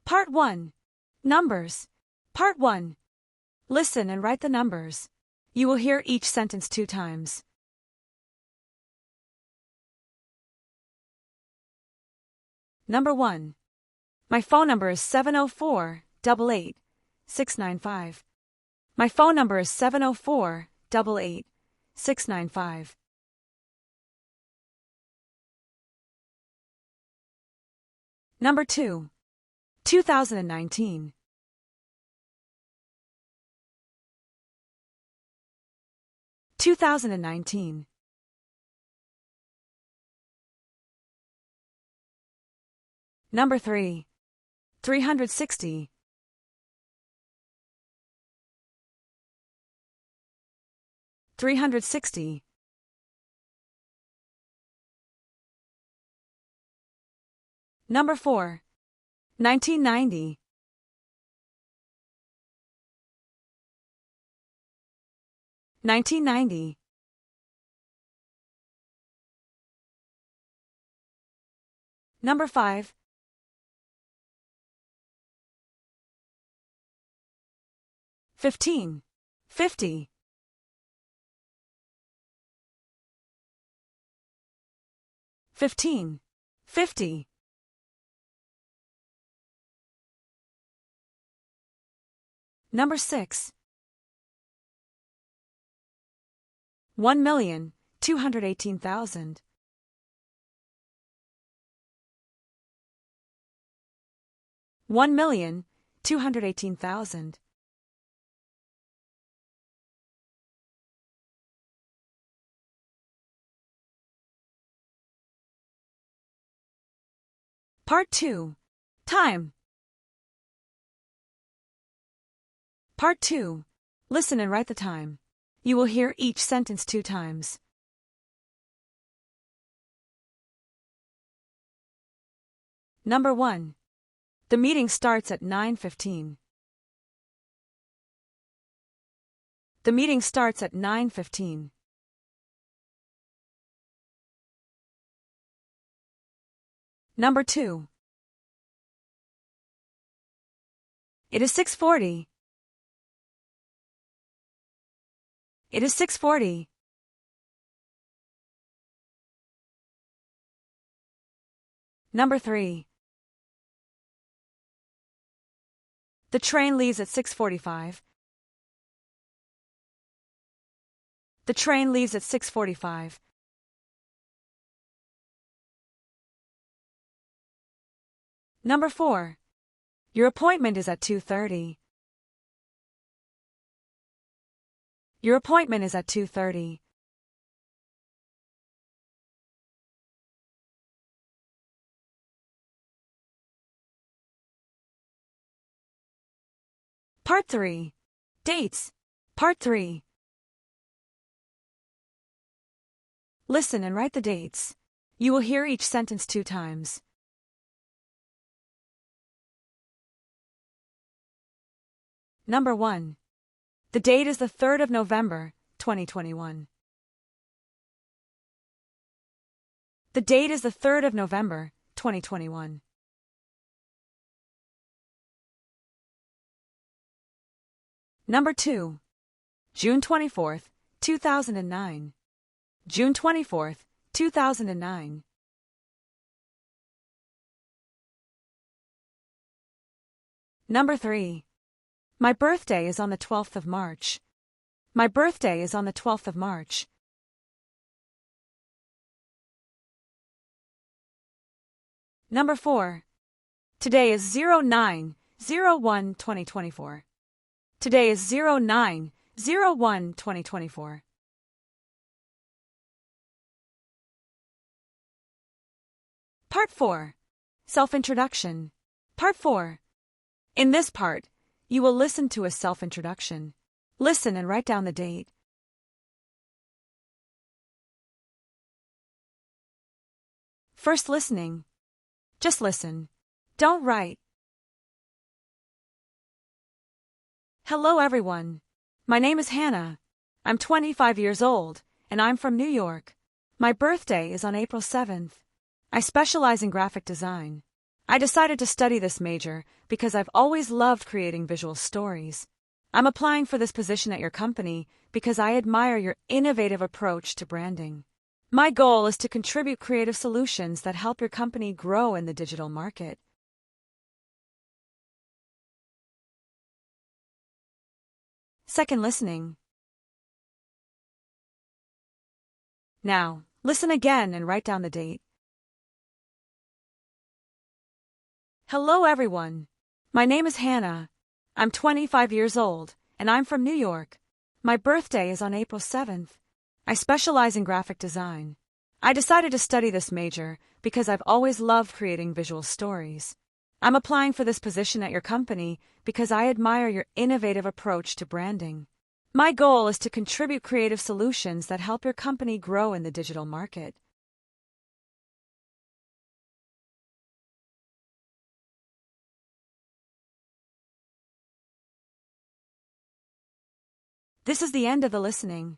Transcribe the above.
Part 1. Numbers. Part 1. Listen and write the numbers. You will hear each sentence 2 times. Number 1. My phone number is 704-88-695. My phone number is 704-88-695. Number 2. 2019. Number 3. 360. Number 4. 1990. Number 5. 15. 50. Number 6. 1,218,000. $1,218,000. Part 2. Time. Part 2. Listen and write the time. You will hear each sentence 2 times. Number 1. The meeting starts at 9:15. The meeting starts at 9:15. Number 2. It is 6:40. It is 6:40. Number 3. The train leaves at 6:45. The train leaves at 6:45. Number 4. Your appointment is at 2:30. Your appointment is at 2:30. Part 3. Dates. Part 3. Listen and write the dates. You will hear each sentence 2 times. Number 1. The date is the 3rd of November, 2021. The date is the 3rd of November, 2021. Number 2. June 24th, 2009. June 24th, 2009. Number 3. My birthday is on the 12th of March. My birthday is on the 12th of March. Number 4. Today is 09/01/2024. Today is 09/01/2024. Part 4. Self-introduction. Part 4. In this part, you will listen to a self-introduction. Listen and write down the date. First listening. Just listen. Don't write. Hello everyone. My name is Hannah. I'm 25 years old, and I'm from New York. My birthday is on April 7th. I specialize in graphic design. I decided to study this major because I've always loved creating visual stories. I'm applying for this position at your company because I admire your innovative approach to branding. My goal is to contribute creative solutions that help your company grow in the digital market. Second listening. Now, listen again and write down the date. Hello everyone. My name is Hannah. I'm 25 years old, and I'm from New York. My birthday is on April 7th. I specialize in graphic design. I decided to study this major because I've always loved creating visual stories. I'm applying for this position at your company because I admire your innovative approach to branding. My goal is to contribute creative solutions that help your company grow in the digital market. This is the end of the listening.